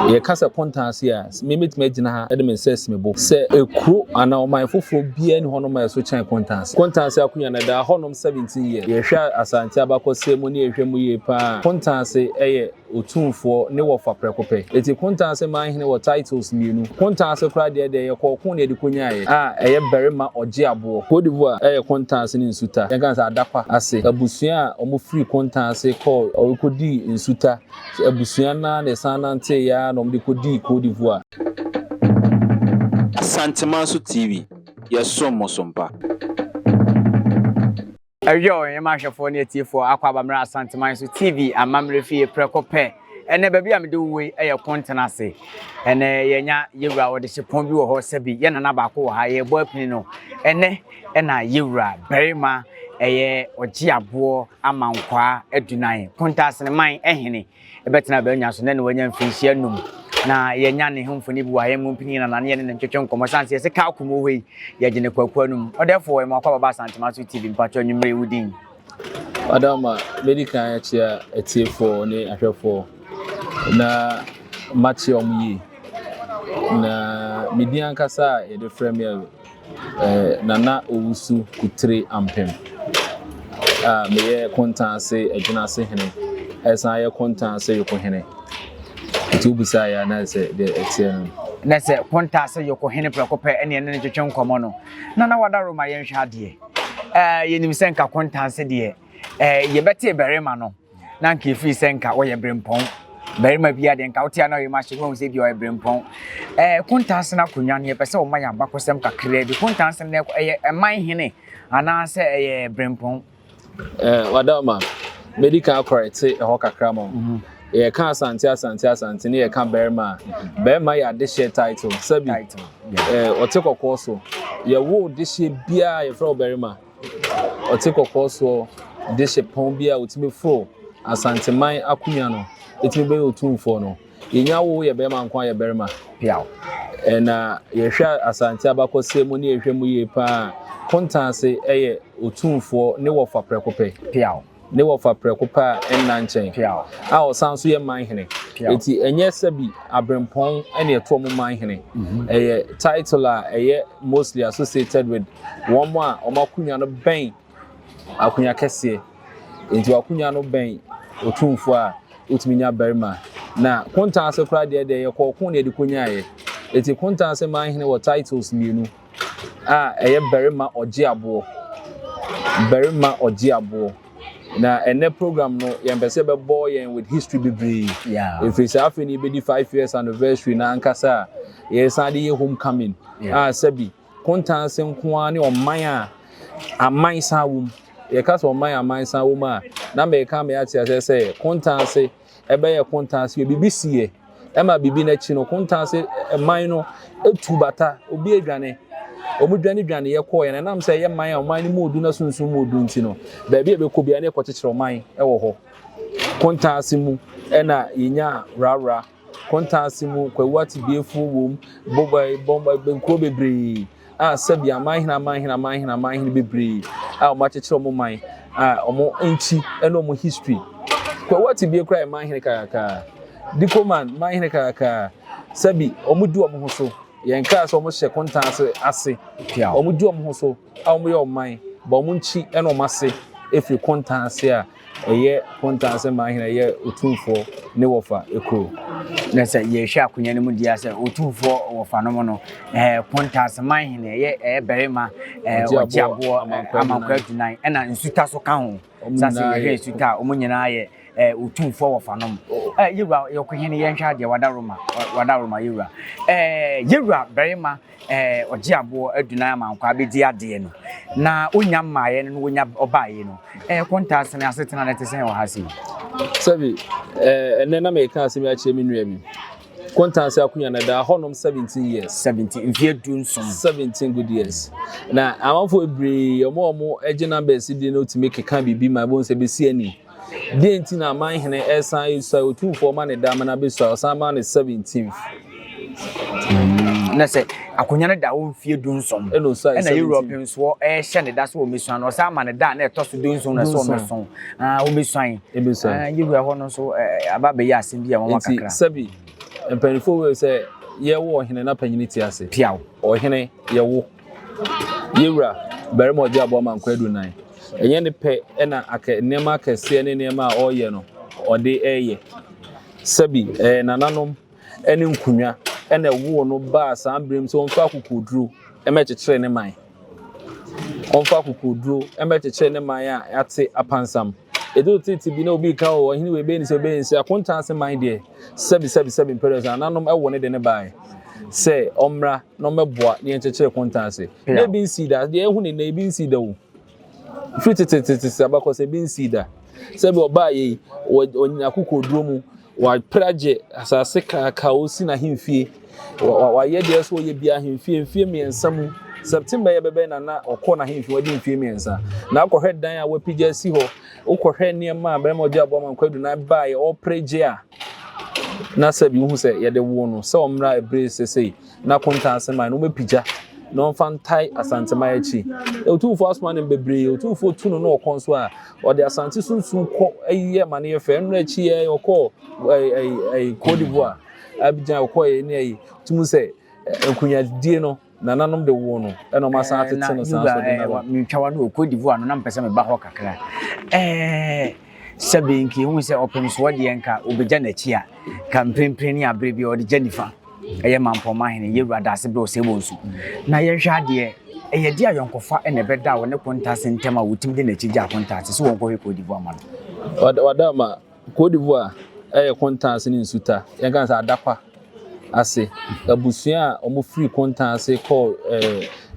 Ye kasa Contenase a me metima gina ha e de me ses me bo se ekuro ana o man foforo bia ni hono ma so chan Contenase akunya na da honom 17 years ye hwa Asante abakose mu ne ehwe mu ye pa Contenase eye Otumfuo ne Wofa prekope eti Kuntenasemanhene wo titles mienu Contenase kra de ye kokon ne de konyae eye berema oje abo Côte d'Ivoire eye Contenase ne Nsuta ye kan sa adapa ase abusua omo free Contenase call okodi Nsuta abusua na ne sanante ya no mde kodi Côte d'Ivoire. Asante TV yesom sompa Ayo yemahwefo ne tiefo akwaba mra Asante TV amamre fie prekope ene baby amde we eye Contenase ene yenya yewura wode hyepon bi wo ho sabi ye nana ba ko ha ye bo apini no ene na yewura berima eye oji abo amankwa adunan Contenasemanhene ehene ebetena ba nya so ne wanya mfinhia num na yenya ne homfoni bi wa ye mu mpini na ne ne ntwetwe nkomo sanse se ka akomo we ye gene kwakwa num odefo we makwa baba Asante TV mpacho nwumre wudin Adama medical ya chia etiefo ne ahwefo na machi omuyi na median kasa e de premier nana owusu kutre ampem me Contenase Kuntenasemanhene esa ye Contenase yokohene tubusa ya na se de etieno na se Contenase yokohene prekope ene ne twetwe nkomo no na wadaroma ye nhwa de yenim senka Contenase de ye bete berima no na nka fi senka wo ye brempon berima bia de nka wotia na ye ma hye ho se bi wo ye brempon Contenase na konwa ne pese wo ma ya bakosem kakra bi Contenase na emanhene ana se ye brempon wadama medical correct e ho kakra mo ye kan Asante ne ye kan berima ya de share title sabi otekokko so ye wo de share bia ye fro berima otekokko so de share pon bia otime fo Asanteman akunya no etime be Otumfuo no yenya wo ye berima nkwa ye berima piao na ye hwa Asante abakose mu ne ehwe mu ye pa Contenase eye Otumfuo ne Wofa prekope piao ne Wofa prekopa enna nchen piao o sanso ye manhene eti enye sabi abrempon ene eto mo manhene eye title a eye mostly associated with one more omakunya no ben akunya kese enti akunya no ben Otumfuo a otiminya berima na Contenase kra de ye kokon ne de konyae eti Contenasemanhene wo titles mienu eye berima oje abo na ene program no yempese be boy yen with history bebre if it's afeni be di 5 years anniversary na ankasa ye sade ye homecoming sabi Contenase nko ne oman a aman sawum ye kasa oman sawum a na me ka me atia say Contenase ebe ye Contenase bibisie ema bibi na chi no Contenase man no etubata obi adwane omudwane dwane ye koye na nam say ye man a oman ni modu na sunsun modu nti no ba bia be ko bia ne kwekere oman e wo ho Contenase mu na yenya rara Contenase mu kwawati biefu wom bomba benkro bebre sabi amanhene bebre o kwekere omo man omo nchi eno omo history kwawati bie kra amanhene kaka dikoman manhene kaka sabi omudu omo ho so yenka so omo hye Contenase ase omudu omo ho so omo ye oman ba omo nchi eno omase efi Contenase a eye Contenasemanhene ye Otumfuo ne Wofa ekro na se ye hwa akonya ne mu dia se Otumfuo Wofa no no Contenasemanhene ye berima oji abo amankwa adunan na Nsuta so ka ho sase ye hwe Nsuta omo nyina ye Otumfuo Wofa no yewura yokohene ye nhwa de wadaroma yewura yewura berima oji abo adunan amankwa abedi ade no na onya maaye no onya obaye no Contenase na asetena na tesen wo hasi sabi ene na me ka asemi a chemi nua mi Contenase akunya na da honom 17 years 17 good years na amanfo ebre omo eje numbers di na otime keka bibi ma bon se be si ani de enti na manhene esan isa Otumfuo ma ne da ma na be so osan ma ne 17th na se akonya ne da wo mfie dunsom na European so hye ne da so o mesuan no sa ma ne da na etoso dunsom na so o meson o mesuan yewura ho no so aba be ya asem bia mo kakra sabi mpanifo we say ye wo hene na panyini ti ase piaw ohene ye wo yewura barima oje abo man kwadu nan enye ne pe na aka nema akese ne nema a oye no ode eye sabi nananom ene nkunwa ene wo no ba sambrem so onfa kokudru emechekere ne man onfa kokudru emechekere ne man a ate apansam edo titi bi na obi ka o hini we be ni se be nsi Kuntenasemanhene de sabi imperials nananom ewo ne de ne bai say omra no meboa ne enchekere Kuntenase na bi nsi da de ehu ne na bi nsi da wo fititititi abako se bi nsi da sabi oba ye onyakokodro mu wa praje asase ka osi na himfie wa ye de so ye bia himfie miensa mu September ye bebe na okọ na himfie wadi himfie miensa na akọhwe dan a wapija si ho ukọhwe niam a bere moja abo man kwadu na ba ye o praje a na sabi hu se ye de wo no se omra ebre sesei na Kuntenasemanhene no mepija no fantai Asante mayechi Otumfuo asman bebre Otumfuo tunu no okonso a ode Asante sunsun ko ayiye mane ye fe nra chi ye okọ Côte d'Ivoire Abidjan okọ ye ne ayi tumu se enkunya die no nananom de wo no e no masa atete no san so de na mitwa no Côte d'Ivoire no na mpese me ba ho kakra sabinki hu se opemso de enka obeja na chi a kampempeni abrebi ode Jennifer eye Nsutamanhene yewura dase be o sebo nsu na ye hwa de eye dia yonkofa ene beda wo ne Kuntenasemanhene ntema wotim de na chija Kuntenasemanhene so wonko he Côte d'Ivoire ma no wadama Côte d'Ivoire eye Kuntenasemanhene nsuta ye kan sa adakwa ase abusua a omo free Kuntenasemanhene call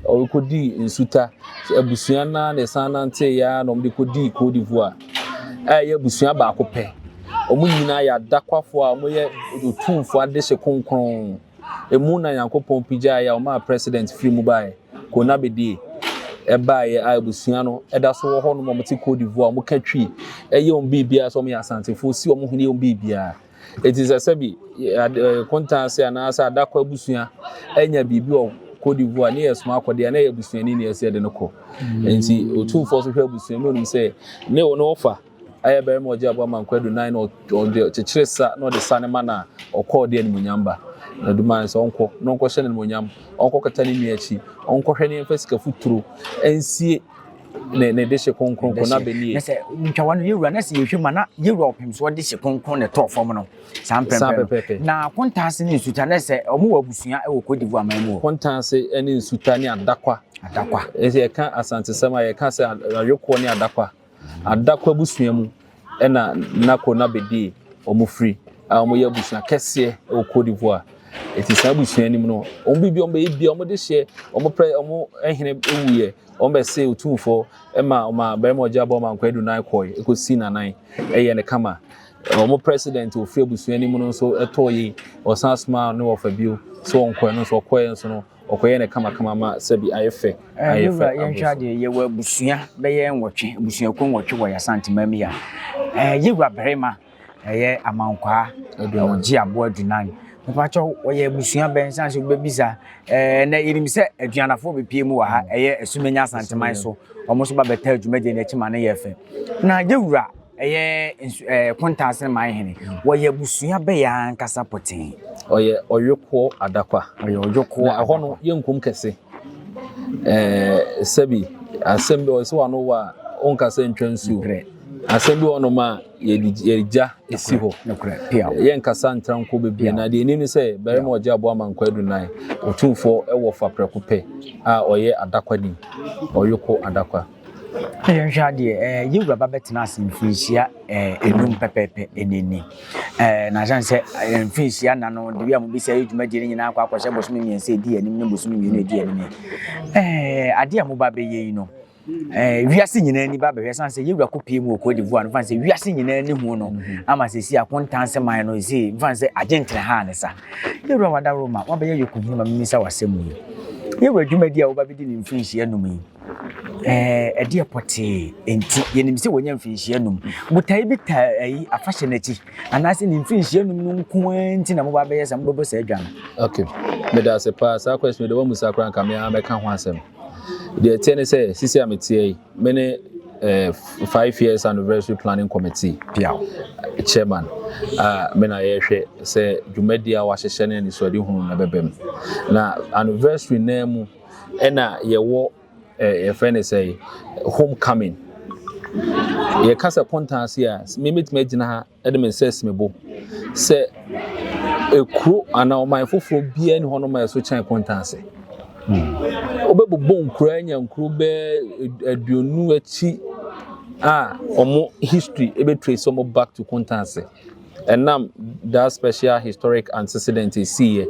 okodi nsuta abusua na ne sanante ya no mde kodi Côte d'Ivoire eye abusua ba akopɛ omo nyina ya dakwafo a omo ye Otumfuo adehye konkron emu na Yankopɔn pija ya omo president free mu bae ko na bedie bae a abusua no eda so wo ho no mo te Côte d'Ivoire mo ka twi eye on bibia so mo ya Asante fo si omo hune on bibia it is a sabi Kuntenasemanhene na asa dakwa abusua enya bibi o Côte d'Ivoire ne yesoma akode na abusua ni yesi de no ko enti Otumfuo so hwe abusua no nim se ne Wofa aye bere mo je abo man kwadu 9 o de chechiresa no de sanema na okọ de ni munyamba na duma so onko no onko hye ni munyam onko kata ni miachi onko hwe ni mfasika futuro ensie ne de hye konkron ko na benie na se ntwa no yewura na se yehwe ma na yewura opemso de hye konkron ne to fom no sampempe na Kuntenasemanhene nsuta na se omo wabusua e wo Côte d'Ivoire man mu Kuntenasemanhene nsuta ni adakwa ese ka Asante sama ye ka se ayoko ni adakwa busua mu ena nako na bedie omo free a omo ya busua kese o Côte d'Ivoire etisa busua nim no omo bibi omo ebi omo de hye omo ehene ewuye omo be se Otumfuo ma bere mo ja bo man kwadu nan koy ekosi nanan eye ne kama omo president o free busua nim no so etoyi osansma no Wofa bio so onko no so koy so no okoye ne kama ma sabi ayefe yenhwa de ye wa busua be ye nwotwe busua ko nwotwe wo ya Asante mami ya yewura berema ye amankwa oji abo adunan mpacho wo ye busua ben sanse bebisa na yirimse aduanafo bepie mu wa ha ye asumenya Asante man so omo so ba beta adwuma de ne chima ne yefe na yewura Kuntenasemanhene wo ye busua be ya nkasa potin oyoko adakwa oyoko ho no yenkum kese sabi asembe o so anu wa onkasa ntwansu asembe ono ma yerija esi ho yenkasa ntranko bebie na de ni se bere mo oje abo man kwadu nan Otumfuo Wofa prekope a oye adakwa ni oyoko adakwa yenhwa de yewura babetena asimfinhia enum pepepe eneni na janse mfinhia na no de bia mo bi se adwuma de nyina akwa akwose bosome miense di anim ne bosome mienu di anim ade mo ba be yi no wiase nyina ni ba be hwe sanse yewura kopie mu Côte d'Ivoire no fanse wiase nyina ni hu no ama se si Kuntenasemanhene no si fanse agentene ha ne sa yewura wada Roma wa be ye yokuhini ma mimisa wasemu yewura adwuma di a wo ba be di ni mfinhia num yi edi apote enti yenim se wonya mfinhia num mutai bi ta ayi afahye nachi anase ni mfinhia num no nko enti na mo ba be yesa mo bo sa adwan okay me da se pa sa question de wo musa kran ka me ameka ho asem de tiene se sisi ametie me ne 5 years anniversary planning committee chairman mena yehwe say dwumadia wa hyehye ne ni so de hunu na bebem na anniversary na mu ena yewo ye friend say homecoming ye kasa kontanse a memit magina ha edem sense mebo say ekru ana o man foforo bia ni hono ma so chan kontanse obebobon nkura nya nkuru be aduonu achi omo history ebe trace omo back to Kuntenasemanhene and now that special historic antecedent is here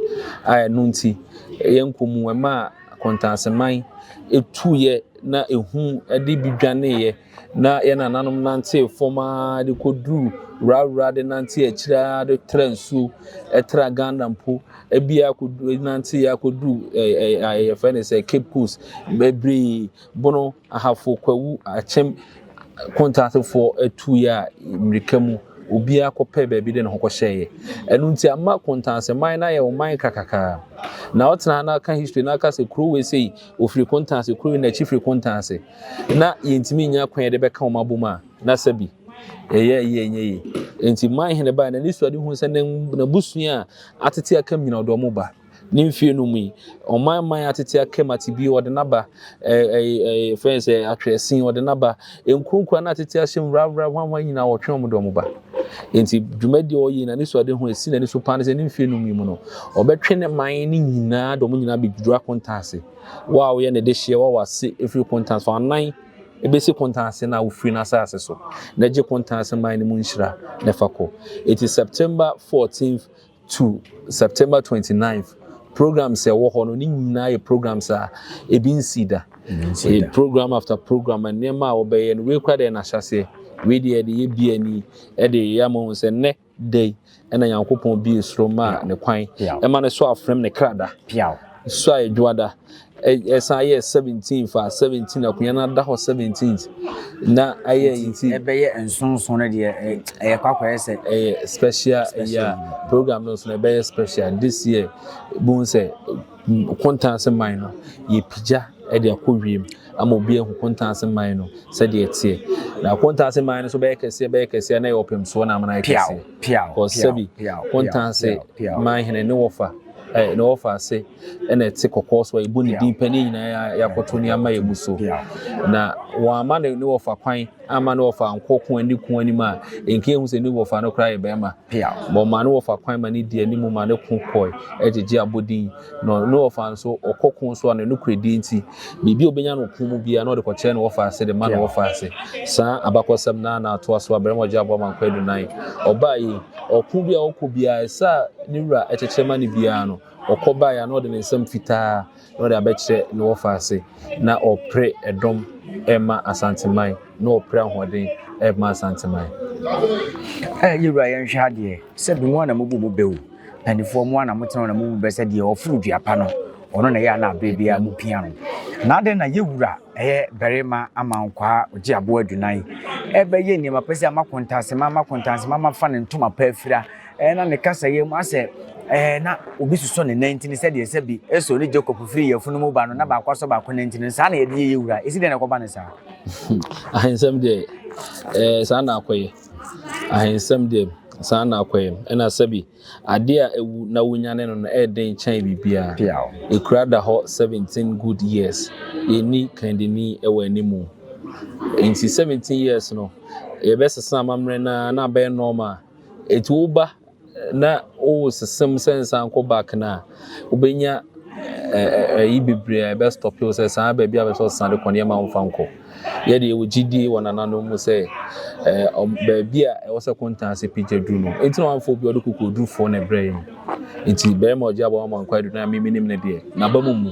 nunti yenkomu ema Kuntenasemanhene etuye na ehu ede bidwane ye na ye nananom nante forma de kodru rawra de nante akira de transu etra gandampo ebia kodru nante ya kodru ye fene say Cape Coast bebri bono ahafo kwawu achem Kuntenasemanhene for 2 year mrikamu obi akopɛ baabi de ne hokɔhyɛɛ ɛnu nti ama Kuntenasemanhene na yɛ o man kakaka na otena na ka history na ka se kuro we sei ofiri Kuntenasemanhene kuro na chief Kuntenasemanhene na yentimi nya kwan de bɛka o maboma na sabi ye enti man hene ba na ni suade hu sɛ na busua atete aka mina odo mo ba nimfie no mu o man atete aka matibi ode naba friends atwesin ode naba enkunkura na atete ahyem rawra wanwan nyina wotwe mo do mo ba enti dwumadi oyi na ni suade hu esi na ni so pan se nimfie no mu no obetwe ne man ni nyina do mo nyina bedwura Kuntenasemanhene wa wo ye ne de hye wa wase efiri Kuntenasemanhene for anan ebesi Kuntenasemanhene na ufiri na asase so na je Kuntenasemanhene mu nhyira ne fako. It is September 14th to September 29th. Programs e wo ho no ni nyina ye programs a ebi nsida program after program and nema obeye no we kwa de na hyase we de ye bia ni e de ya mo se ne day na Yankopon bi esroma ne kwan e ma ne so afrem ne krada so adwada esa ye 17 fa 17 akunya na da ho 17th na aye yiti ebeye ensonson na de kwakwa ese special program no so na ebeye special this year bon say Kuntenasemanhene no ye pija e de akowiem ama obi ehu Kuntenasemanhene no se de etie na Kuntenasemanhene so be kese na ye opem so na amana kese ko sabi Kuntenasemanhene ne Wofa no Wofa say and it's a course where you buni deep penny ya kotonia ma yebuso na wa ma ne Wofa kwan ama no Wofa nkoko ani ku ani ma enke hu se ne Wofa no kra ye be ma bo ma no Wofa kwan ma ne di ani mu ma ne ku koi ejeje abodin no Wofa so okoko so na no kredi nti bibi obenya no ku mu bia na de ko che no Wofa se de ma no Wofa se sa abakosam na to aso abremo je abo man kwadu nan oba yi oku bia okobia sa ni wura echeche ma ni bia no okoba ya no de nsem fitaa no de abeche no Wofa se na opre edom ema Asante man no opre ahoden ema Asante man yura yen hwade se bi mo na mo bu bewu panifo mo na mo tena na mo be se de ofuru duapa no ono na ya na abebia mu pia no na de na yewura berema amankwa oji abo adunan ebe ye ni mapese ama Kuntenasemanhene ma fa ne ntoma pa afira na ne kasa ye mu ase na obi suso ne 19 said ye se bi eso ni Jacob free yefunu mu ba no na ba kwaso ba ko 19 sa na ye de yewura esi de na ko ba ne sa ahensem de sa na akoye ahensem de sa na akoye na sabi ade a ewu na wunyane no na den chan bibia ekurada ho 17 good years eni kandini ewa animu inti 17 years no ye best amamre na be normal etuba na o system sense anko back na obenya ibebre be stop you say san ba bia be so san de konia ma mfanko ye de wogidi wonanano mu say ba bia e wo se Kuntenasemanhene picture du no enti no amfo bi odo kokodu fo na brain enti be ma oja ba ma nkwadu na miminim na de na ba mu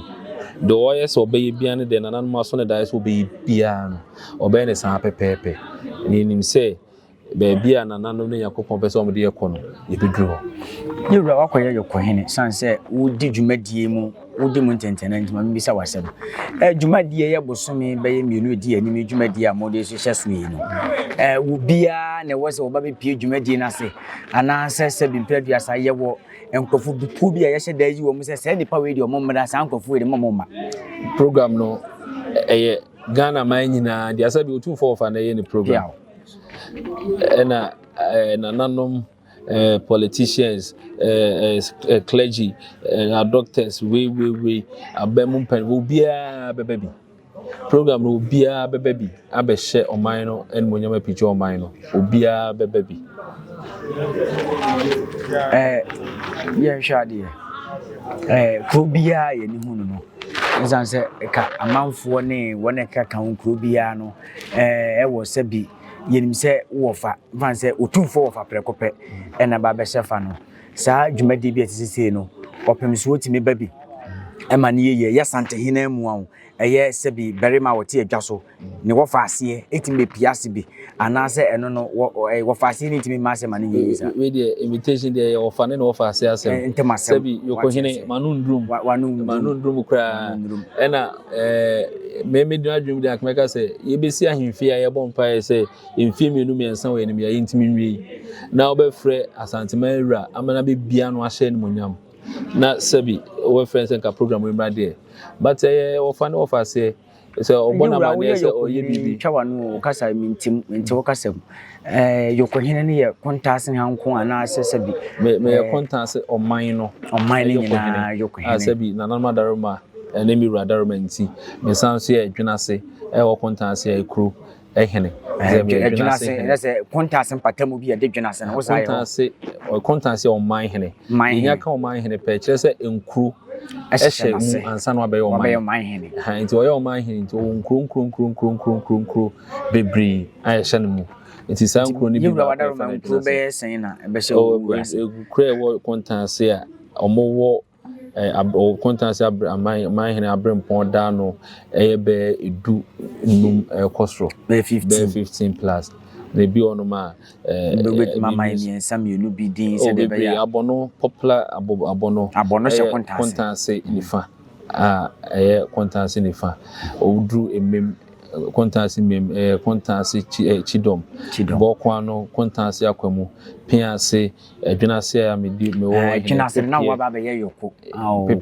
the oyes obey bia ne de nanano ma so ne dai so obey bia no obey ne san pepepe ni nim say bia nanano ne Yakopon pese omde yekono yebedru yura wakoye yokohene sanse wudi dwumadie mu wudi mu ntentena ntima mbisa wasem dwumadie ye bosome beye mienu edi anim dwumadie amode so hyeso yi no wo bia ne wose wo ba be pie dwumadie na se ana se bimpadu asa ye wo enkofu biku bia ye hye dayi wo mu se nipa we di omo mmra san enkofu we de momo ma program no Ghana man nyina dia sabi Otumfuo Wofa na ye program na nanom politicians clergy doctors we abemu pen wo bia bebabi program no bia bebabi abehye oman no enmonyam picture oman no obia bebabi yeah shade kro bia ye ni hunu no nsan se ka amanfo ne wona ka kan kro bia no wo se bi yenim se Wofa fan se Otumfuo Wofa prekope na ba be shefa no saa dwumadi bi atisisi no opemso otimi babi ema ne ye Asante hina mu awo eye se bi berima wote adwa so ne Wofa ase etimi piase bi anase eno no Wofa ase ne timi ma se ma ne ye sa we the invitation there Wofa ne Wofa ase ase se bi yokohine manundrum kra ena me do adwum de akmeka se ye besi ahemfie ye bompa se emfie menu miensa we enim ye ntimi nwie na obefre asantemawura amana be bia no ahye ne monyam na sabi we friends nka program we mra there but Wofa ne Wofa se obona mane se oye bibi twa no kasa mintim wo kasa yokohene ne ye kontaase hanko ana sabi me ye kontaase oman no nyina yokohene sabi nanama daroma enemi radaroma nti me sanso ye adwinase wo kontaase ekru ehene adwinase se kontaase patamu bi de dwinase na wo sa ye kontaase oman hene nya ka oman hene pe kire se enkru ehye mu ansa no abaye oman hene ha nti oye oman hene nti nkru bebri ayehye mu nti sa nkru ni bi ba wadaroma nkru be sen na be se kure wo kontaase a omowo kontaase amai hene abrempon da no be edu num kosro be 15 plus they be on ma with mama mi some you no be din say dey be abono popular abono she kontaase nifa kontaase nifa odru emem kontaase mem kontaase chidom bokwa no kontaase akwamu piase adwinase ya me wo adwinase na wa ba be ye yoko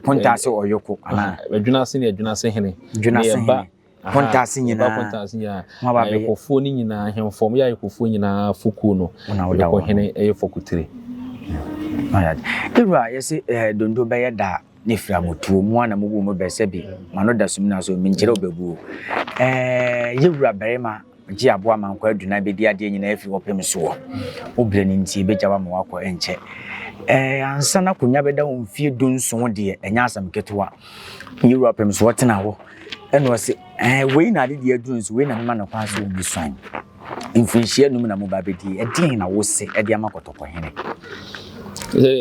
kontaase oyoko ana adwinase ne adwinase hene kontaase nyina ma ba be kofuo ni nyina hemfom ya kofuo nyina fuku no ko hene fokutire ayad ira yesi dondo be ye da ne framotuo mu ana mu bo be se bi mano da sum na so minkyere obebu yewura berema ji aboa mankwa aduna be di ade nyina afi wopem so obre ni nti be jawa ma wakọ enche ansa na kunya be da mfie dunso de enya asam ketewa yewura pem so wotena wo eno se we na ade de adunso we na mema na kwa so bi swan mfinhie num na mo ba be di edin na wo se ede amakotoko hene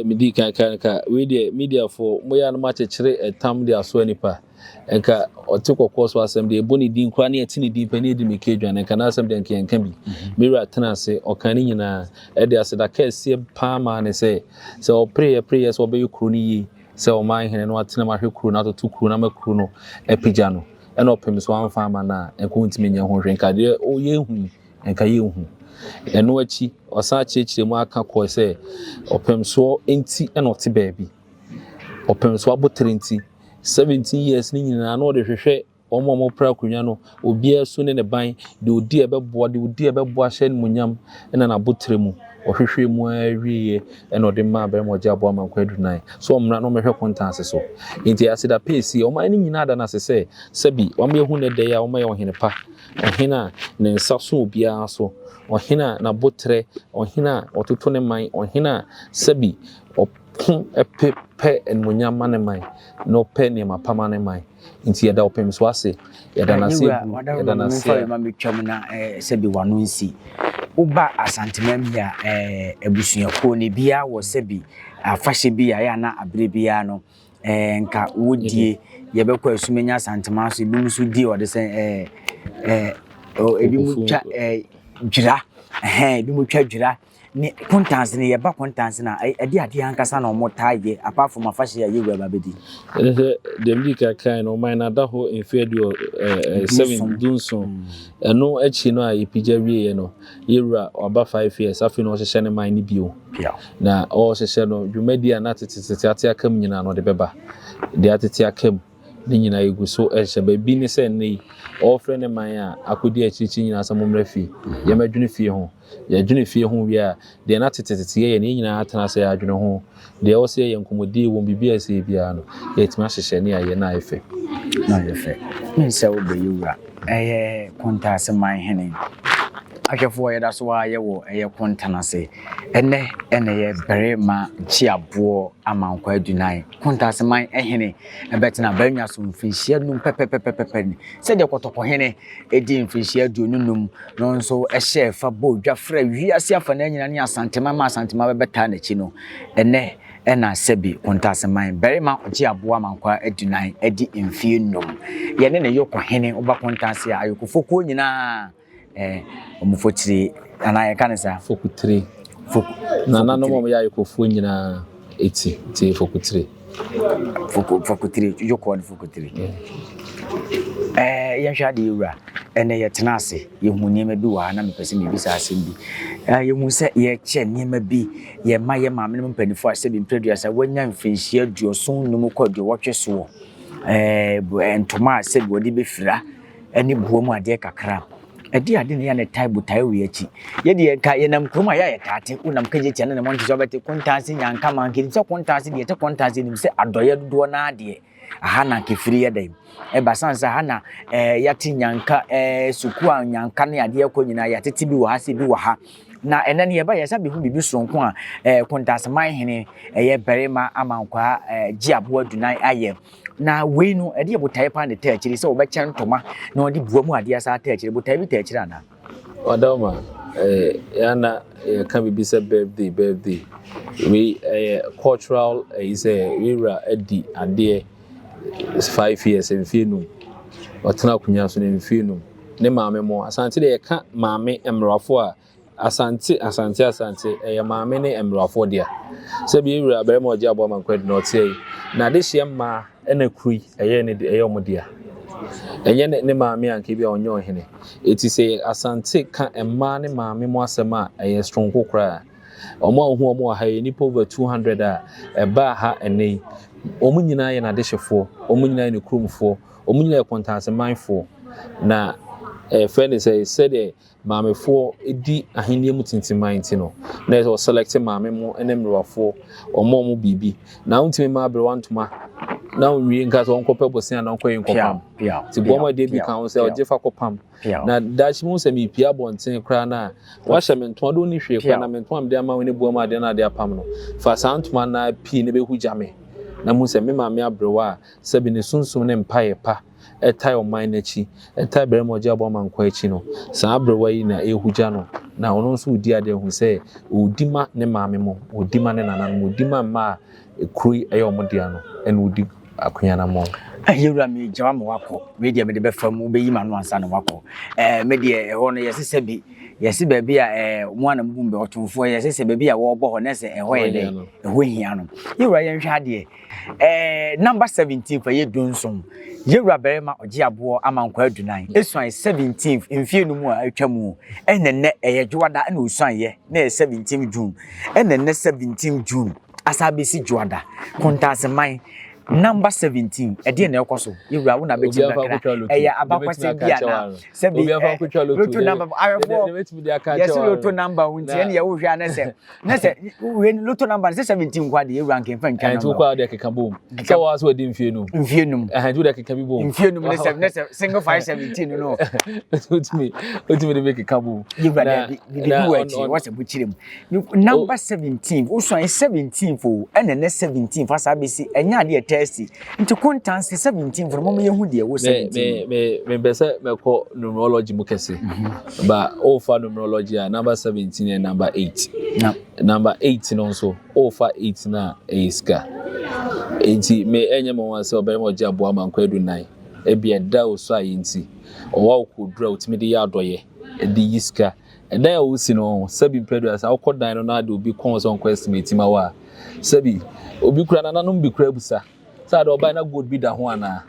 medi ka we the media for moya no machechere etam de aso anipa enka otikokọ so asem de eboni din kwa na etini din pa na edi mekedwan enka na asem de enka enka bi mira tenase okani nyina e de aseda ka sie pa ma ne se o pray so be yukru ni yi se o man hene no atena ma hwekru na to kru na makru no epija no e no pem so anfa ma na enka untimi nya ho hwenka de o yehu enka yehu eno achi osa chechire mu aka ko se opemso enti eno te baabi opemso abotre enti 17 years ni nyina na o de hwehwe omo pra kunwa no obi asu ne ban de odi ebeboa hye munyam ena na botre mu ohwehwe mu awie ena ode ma ba mo jabo amankwa adunan so omra no mehwe kontanse so enti asida pesi o man ni nyina da na sese sabi o ma ehu ne de ya o ma ye ohene pa ohena ne nsaso obia so ohena na botre ohena ototo ne man ohena sabi opon epepe enmunyam mane man no pe ne mapama ne man nti yeda opem so ase yeda na se yeda na se ma metwam na sabi wano nsi uba asantemamia ebusuya ko ne bia wo sabi afahye bia ya na abre bia no nka wodie yebekọ asumenya asantema so bi muso die wode se ebi mu twa dwira bi mu twa dwira ni kontanse ne yeba kontanse na ade ankasa na omotaye apart from afahye ya yewu ababedi dem di ka kan no man na da ho infedio 7 dunso eno echi no a ipija wie no yewura oba 5 years afi no hye ne man ni bio na o hye no dwumadi na tete akam nyina no de beba de atete akam ne nyina yegu so ehye ba bi ne se ne ofre ne man a akodi achichi nyina samomra fi ye madwene fie ho ye dwene fie ho wi a de na tetetete ye ne nyina atena se ya adwene ho de o se ye nkomodi won bibi ase bia no ye tima hyehye ne aye na efe me se wo be yura Kuntenasemanhene ahwefo ye da so a ye wo Kuntenase ene ye bere ma chiabo amankwa adunan Kuntenasemanhene ebetena banwa so mfinhia num pepepepepe se de kotokohene edi mfinhia dununum no nso ehye fa bodwa fra wiase afa na nyina ne asantema bebeta na chi no ene ena sebi Kuntenasemanhene bere ma chiabo amankwa adunan edi mfie num ye ne yokohene oba Kuntenase ayokofo ko nyina omufotiri ana yekanisa fokutire na no mo ya yekofo nyina eti ti fokutire yoko fokutire ye hwade yura ene ye tenase ye hu niema bi wa na mepese me bisa asem bi ye hu se ye che niema bi ye ma ye ma me mpanifo ase bi mpreduasa wanya mfinhia aduoson num kwadwo wotwe so entoma ase bi wodi be fira ene buomu ade kakra ade ne ya ne tai wi achi ye de ka ye nam kroma ya tate unam kaje tiane ne monte so bete Kuntenase nyanka man ke se Kuntenase de te Kuntenase nim se adoye dodo na ade aha na kefiri ye dai basansa ha na yati nyanka suku a nyanka ne ade ko nyina ya tete bi wo ha se bi wo ha na ene ne ye ba ye sa bi hu bibi sonko a Kuntenasemanhene ye berema amankwa giabo adunan aye na we no ede ye botae pa ne taachiri se obeche ntoma na odi buamu ade asa taachiri botae bi taachiri ana wadoma yana can be say birthday we cultural is we ra edi ade is 5 years in fienu watena kunya so ne fienu ne maame mo asante de ka maame emrafo a asante maame ne emrafo dia se bi we ra bere mo je abo amankwa di no tie na de hye ma ena kuri ne omodia enye ne maame anke bi onyo hene eti se asante ka emma ne maame mo asema strong kokra omo ahu omo ha ni over 200 a eba ha ene omu nyina ye na de hyefo omu nyina ne krumfo omu nyina Kuntenasemanfo na friend said maamefo edi ahenie mu tintiman ti no na so select maame mo ene mrwafo omo bibi na untimi ma bre wantuma na unwie nka so onkope bosia na onkoye nkopam ti bomo de bi kan se ojefa kopam na dachi mu se mi pia bonten kra na wa hye mentoa do ni hwe kra na mentoa mde ama woni bomo ade na ade apam no fa santuma na pi ne be hujame na mu se me maame abrewa se bi ne sunsum ne mpaye pa etai oman nachi etai bere mo jabo man kwa echi no sa abrewa yi na ehuja no na ono nso udi ade hu se odima ne maame mo odima ne nanan mo odima ma ekrui eyomodia no en odi akonya na mo ayura mi jawa mo wako we dia me de befam wo beyi ma no ansa na wako me de ho no yesese bi yesi ba bi a mo anam gumbe Otumfuo yesese ba bi a wo bo ho na se ho ye de ho hia no yura ye hwa de number 17 for ye dunsom yura berema ogiabo amankwa adunan esuan 17th mfie no mu a atwa mu enenne juwada na osuan ye na 17 June enenne 17 June asabesi juwada Kuntenasemanhene number 17 ede na ekoso yura wo na beti bakra abakwase bia na sebi loto number ayefo yes loto number wunti ene ye wo hwa na se we loto number 17 kwa de yura nke fa ntwa number kwa de keka bom so was we di mfie num do de keka bi bom mfie num ne single 517 no otimi de keka bom yura de bi wachi what's buchirem number 17 wo so 17 fo ene ne 17 fa sabesi enya de testi nti Kuntenasemanhene 17 for mom yehu de wo 17 me bese me ko numerology mu kese ba Wofa numerology a number 17 and number 8 number 8 no so Wofa 8 na iska enti me enye mo wan se obere mo jabo amankwa adunan ebia da oso ayenti owa okodura otimi de ya adoye de iska eda ya osi no sabi pedo asa okodan no na de obi kon so on estimate ma wa sabi obi kura na nanom bi kura busa sa do oba na gold bi da ho ana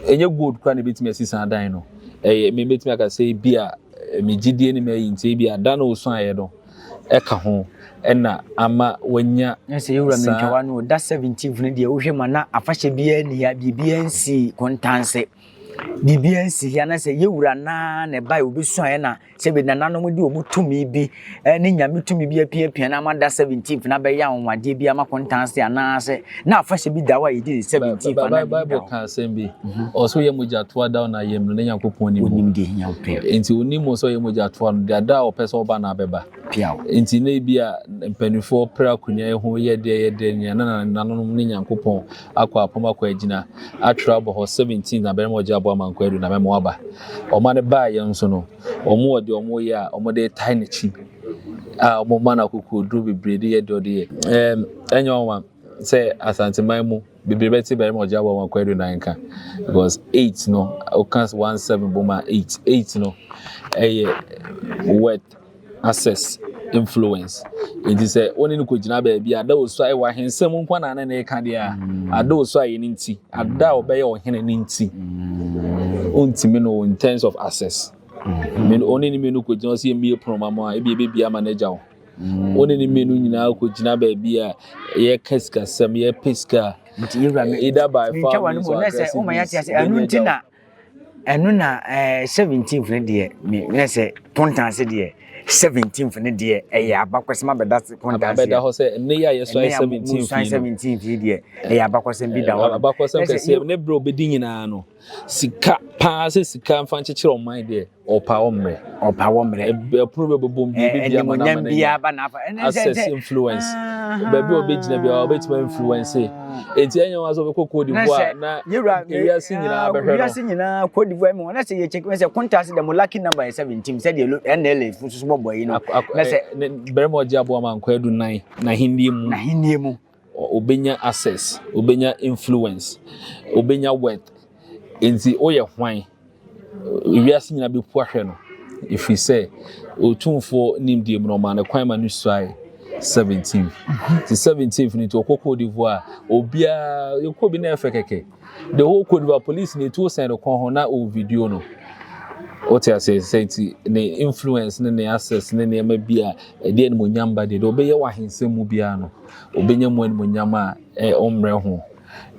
enye gold kura na betimi asisa dan no me betimi aka say bia me gidie ni me yinti bia da na oso aye do eka ho ena ama wanya say you run ntwa no that 17th ne de wo hwe mana afahye bia ni ya bibia nsi kontanse bibia nsi ya na say yewura na ne bai obesu aye na se be nananom de omutumi bi ne nyame tumi bi apia na ama that 17th na be ya onwade bi ama kontanse ana se na afahye bi dawa ye di 17th na Bible kan sembi also ye moja to down na yem no Nyankopon ni onim de nya pe enti onim so ye moja to no da o pese oba na beba piao enti na bia mpanifo pra kunya ho ye de nya na nanom ni Nyankopon akwa apoma kwa agina atra bo 17 na be moja abo amanko edu na me mo aba o ma ne ba ye nso no o mo de o mo ye a o mo de tai na chi a o mo ma na kuku dru bebrede ye de enyo wa say Asante maimu bibiribeti bere mo jabo wan kwedu na nka because 8 no o kan 17 boma 8 no word access influence it is one ni ko gina ba bia ada osu ai wa hensem nkwa na na ka dia ada osu ai ni nti ada obeye ohene ni nti ontimi no in terms of access men oni ni menu ko gina si mie promama e bia manager one ni menu nyina ko gina ba bia ye kaska sam ye peska ida by family so o ma yati ase anu na 17th ne de me say pontanse de 17th ne de ya abakwesema beda pontanse beda ho say ne ya yeso 17th de ya abakwesem bi da wa abakwesem kase ne bro bedi nyina no sika paase sika mfa nchechire oman de opa omre approve bobom bi bia mana bia ba na access influence baby obegina bia obetima influence enti enyo waso be Côte d'Ivoire na area sinyina behwe area sinyina Côte d'Ivoire me wona say ye check me say contact the lucky number 17 say the NLA fusu bobo yi no na say beremo ji abo amanko edu 9 na hinnie mu obenya access obenya influence obenya worth enti oye hwan area sinyina be puahwe no if we say Otumfuo nimdie mu no ma na kwan ma no suai 17th the 17th ni to Côte d'Ivoire obia yeko bi na efekeke the whole Côte d'Ivoire police ni to send kon ho na o video no what I say the influence ne access ne ma bia e de mo nyamba de obeye wa hensem mu bia no obenya mo nyama omre ho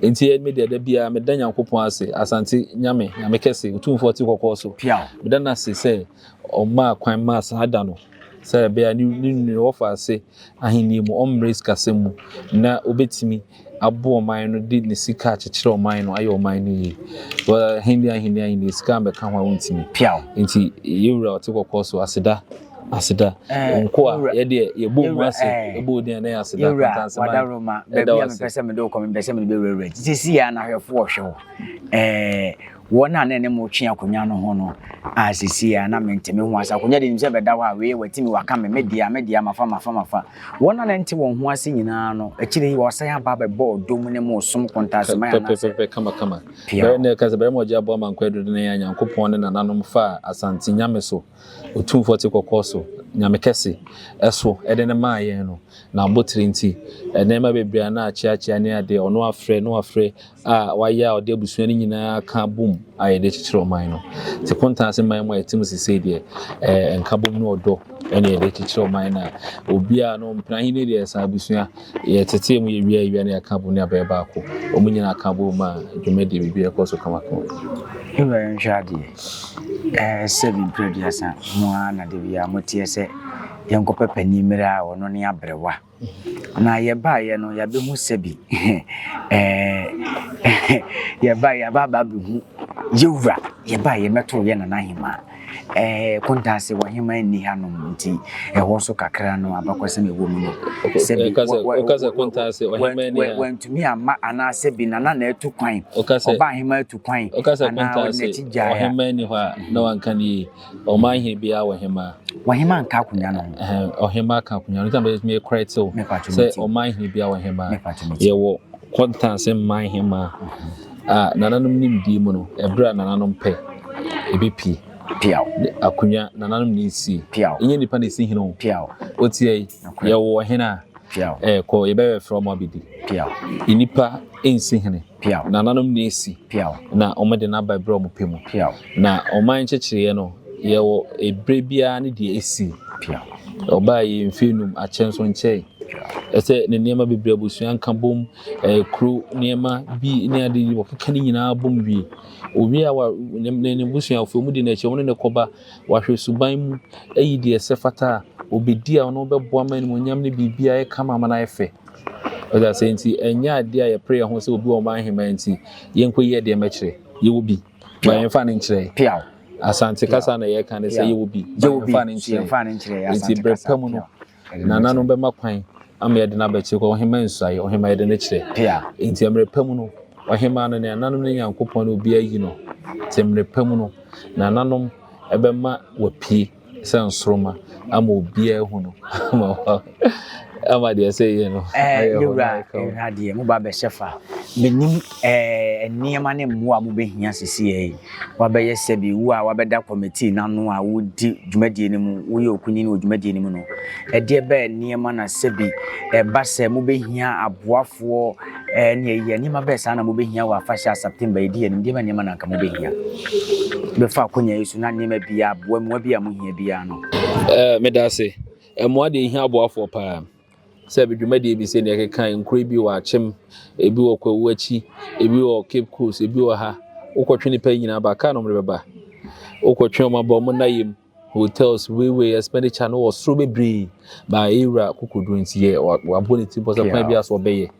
enti me de bia me dan Nyankopon ase Asante nyame kese Otumfuo ti kokko so me dan ase say o ma kwan ma sada no say be ni Wofa ase ahini mu omres kasemu na obetimi abo oman no di ne sika chechire oman no ayo oman no yi wa hindi sika be ka ho wontimi enti yewura ti kokko so aseda onko a ye de ye bo mu ase ebo di na aseda Kuntenasemanhene wadaroma be bia me pese me do ko me pese me be rewre sisi ya na hwefo hwe wona na ne mo twe akonya no ho no asisi ya na menteme ho asa akonya de nimse beda wa we watimi waka me media mafa wona na nti won ho ase nyina no akire yi wosan aba be bo dom ne mo som Kuntenasemanhene kama be ne kaza be mo jabo amanko edu ne ya Nyankopon ne nananom fa Asante nyame so Otumfuo ti kokko so nyame kese eso ede ne maaye no na botire nti ene ma bebia na achiachia ne ade ono afre waya ode abusua ni nyina ka bom ayede chichiro oman no ti Kuntenasemanhene mo etim sise de enka bom no odo ene ede chichiro oman na obia no mpranhine de esa abusua ye tete mu ye wia ne aka bom ne abeba ako omunyina aka bom ma dwumede bibia koso kamako iwe njadi seven producer mo na de bia motie se yenkope panimira ono ne abrewa na ye ba ye no ya be hu sebi ye ba ya ba hu yewura ye ba ye meto ye na nahima Kuntenasemanhene wa hima ni hanom nti ho so kakra no abakwase me wo mu no sebi okaze Kuntenasemanhene wa hima ni wantumi ama ana sebi na etu kwan oba hima etu kwan ana wa hima ni ho na wanka ni o man he bia wa hima nka akunya no o hima ka akunya no tambe me credit say o man he bia wa hima ye wo Kuntenasemanhene nananom nimdi mu no ebra nananom pe ebepi piao akunya nananom ni si enye nipa na si hino piao otie ye wo hena piao ko ye be from abidi piao inipa ensi hene piao nananom ni si piao na omede na ba bro mo pemu piao na oman chechire no ye wo ebre bia ne de esi piao oba ye mfinum achenso nche ese ne niema bebre abusuan kan bom kru niema bi ne ade wo keka ni nyina bom bi obi a wa ne busuan fo mu di na che won ne koba wa hwe suban mu ayi de esefata obedi a no beboa man mu nyam ne bibia e kama mana efe oda senti enya ade a ye pray ho se obi o man hema nti yenkoye de mekire ye obi ba yenfa ne nkire piao Asante kasa na ye kan se ye obi yenfa ne nkire Asante kasa no na nanu be makwan am ye de na ba che ko hema nsuaye o hema ye de ne kire nti emre pam no o hema no ne nanu ne yankopon obi ayi no temre pam no na nanu ebe ma wapi sansroma ama obi ehu no ama de say you know yura radio mo ba be shefa benim niema ne mo a mo be hia sisi e wa be ye sebi wo a wa be da committee nanu a wo di dwumadie ne mu wo ye okunyi ne dwumadie ne mu no de be niema na sebi ba se mo be hia aboafo ne ye niema be sa na mo be hia wa fasha September di ne de niema na ka mo be hia be fa konya yesu na niema bia aboa mu bia mo hia bia no medase mo ade hia aboafo pa se bidwumade bi se ne kekan nkure bi wa achem ebi wo kwawu achi ebi wo Cape Coast ebi wo ha ukotwe ni pa nyina ba ka no mre beba ukotwe ma ba mo nayem hotels we expenditure no was so bebre ba era kukudu nti ye wa bonity bosa pan bi aso beye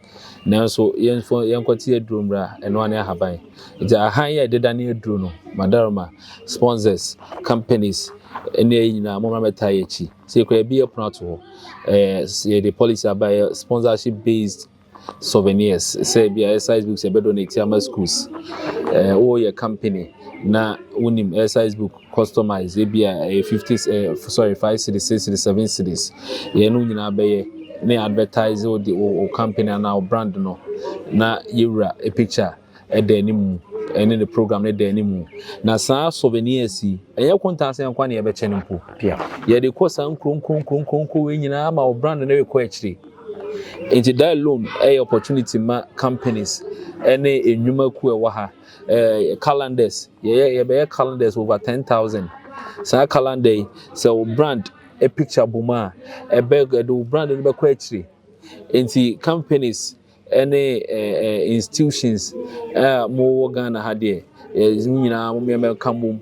nanso yenkwati adromra eno ane ahaban nti ahan ye deda ne adro no madaroma sponsors companies ene nyina mo meta ye chi se ko bi e proto the policy about sponsorship based souvenirs say be size books e be donate am schools or your company na unim size book customize e be 5 cities 7 cities ye no nyina be ye na advertise o company na o brand no na yura a picture e de animu ene the program ne de animu na sa souvenirs yi eye kontanse nkwa na ye be chene mpo ye de ko san kronko we nyina ma o brand na we ko akire enti that loan a opportunity ma companies ene enwuma ku e wa ha calendars ye be calendars over 10,000 sa calendar so brand a picture buma e be do brand no be ko akire enti companies any institutions mo Ghana ha de nyina mo me kamum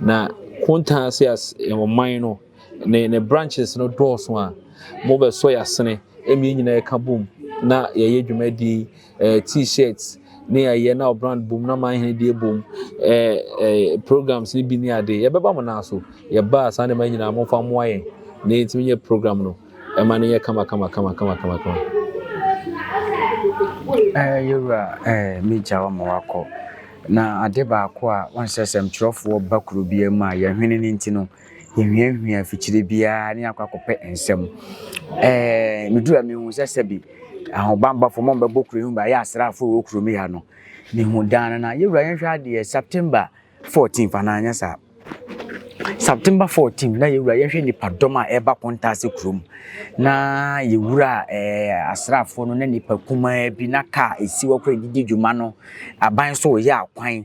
na Kuntenaseas Manhene no ne branches no doors one mo be so yasene emi nyina ka boom na ye dwumadi t-shirts ne ye na brand boom na Manhene de boom programs ni bi ni ade ye beba mo na so ye ba Asante man nyina mo fa mo aye na etimi ye program no e ma ne ye kama yura meja wa mawako na ade ba ko a wan sesem kirofo bakuru bia mu a ye hwene ni ntino ye hwiahwia fikyire bia ne akwakope ensem medura me hu sesebi ahobamba fo mo mbokuru hu ba ya asrafo okuru mi ha no me hu dan na yura ye hwa ade September 14 fananya sa September 14 na yewura yehwe nipa dom a eba Kontase krom na yewura asrafo no na nipa kuma bi na ka esiwa kra didi dwuma no aban so ye akwan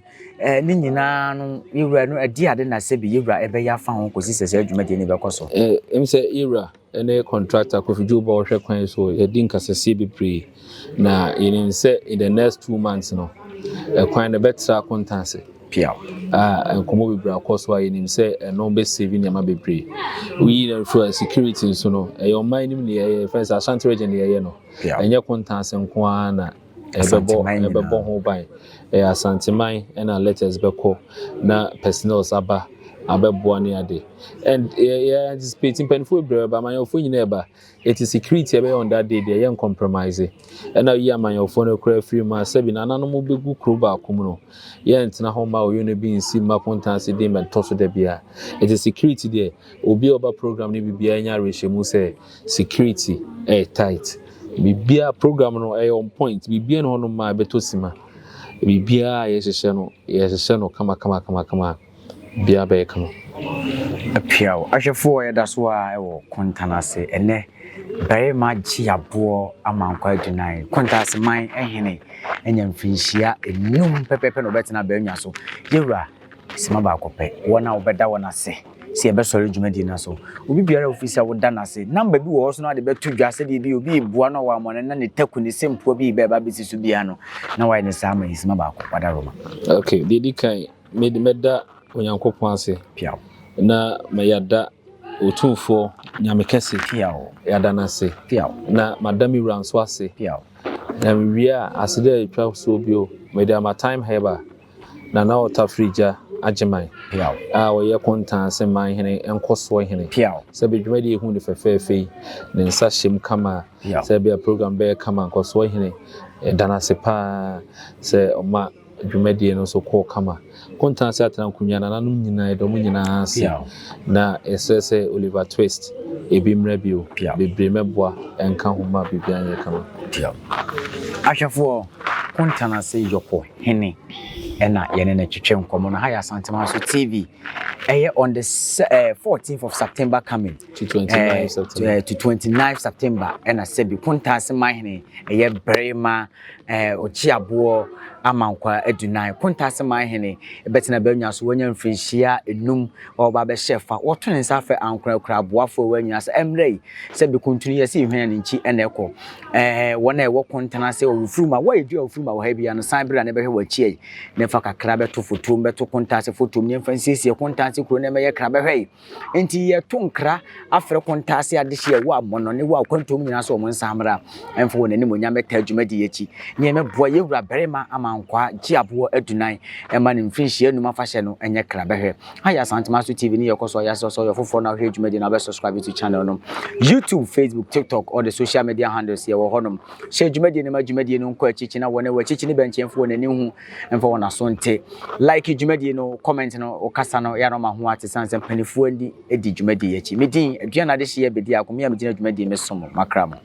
ni nyina no yewura no adi ade na se bi yewura ebe ya fa ho kosi sese dwuma de ni be koso em se yewura ene contractor kofijo ba ohwe kwan so ye din kasese bi pre na yenin se in the next 2 months no kwan na betra Kontase piao enkomo bibra akoso ayi nim se no be saving yama bebre we for security so no your mind nim ne first Asante region ne no enye Kontase nko ana ebebo ho ban Asante man na letters beko na personnel saba abebo ne ade and anticipating painful bra ba man your phone nyina eba it is security be on that day they are compromise and now you man your phone cry free ma sabi na nanu mo begu kro ba akum no ye ntina ho ma oyo ne bi nsi ma Kontase dey men toso da bia it is security there obi oba program ne bibia nya rehemu say security tight bibia program no on point bibia no no ma beto sima bibia ye hye no kama bia be kama piao ahwefo ye daso a ewo Kontenase ene bare ma giabo amankwa adunai Kuntenasemanhene enya mfinhia enum pepepe no betina ba anwa so yewura sima ba akope wona obeda wona se se ebe sori dwumadi na so obi biara ofisi a woda na se number bi wo so na de betu dwa se de bi obi bua no wa mo na ne taku ne sempo bi be ba besi so bia no na wa ne sama hisima ba ko wada roma okay dedi kai meda onyankopon ase piawo na mayada Otumfuo nyamekese piawo yada na se piawo na madami ranso ase piawo na wia asede atwa so bio mede my time heba na na otafrija agemai piawo wo ye Kuntenasemanhene enkoso hene piawo se be dwumadi ehu ne fefefe ne nsa hyem kama se be program be kama enkoso hene dana se pa se oma dwumadi no so ko kama Kuntenase atana kunya na nanum nyina edomu nyina ase na esese Oliver Twist ebi mrabio bebre meboa enka homa bibia ye kama piawo ahwefo Kuntenase yoko hene ena yene na twetwe nkomo na haya Asante TV on the 14th of September coming to 29th September to 29th September ena sebi Kuntenasemanhene brema ochiabo amankwa adunan Kuntenasemanhene betina banya so wonya mfrinhia enum oba be shefa woto ne nsa fe ankra kra boafo wanya se emrei sebi kuntunu yesi hwan ne nchi ena ekọ wona ewo Kuntenase ofuruma wa edu ofuruma wa ha bia no san bra ne be hwe wachi ne fa kakra beto fotom beto Kuntenase fotom ne mfansiesie Kuntenase kro ne meye kra be hwe enti ye to nkra afre Kuntenase adehye wa mono ne wa kwantom nyina so mo nsamra emfo wona ni monya meta adwumadi yachi ne me boa yewura berema amankwa giabo adunan ema ne mfinhia numa fahye no enye kra be hwe haya Asante TV ni yekoso ya so yo fofo na hwe adwumadi na be subscribe to channel no YouTube, Facebook, TikTok all the social media handles here wo honom share adwumadi ne ma adwumadi no nko achichi na wona wachichi ne benchemfo wona ni hu emfo wona Asante like adwumadi no comment no okasa no ya no ma ho atesanse panifo andi edi adwumadi yachi medin aduana de hye bedi akomi ya medin adwumadi mesomo makramo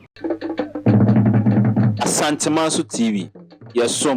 Asante TV. Yes, so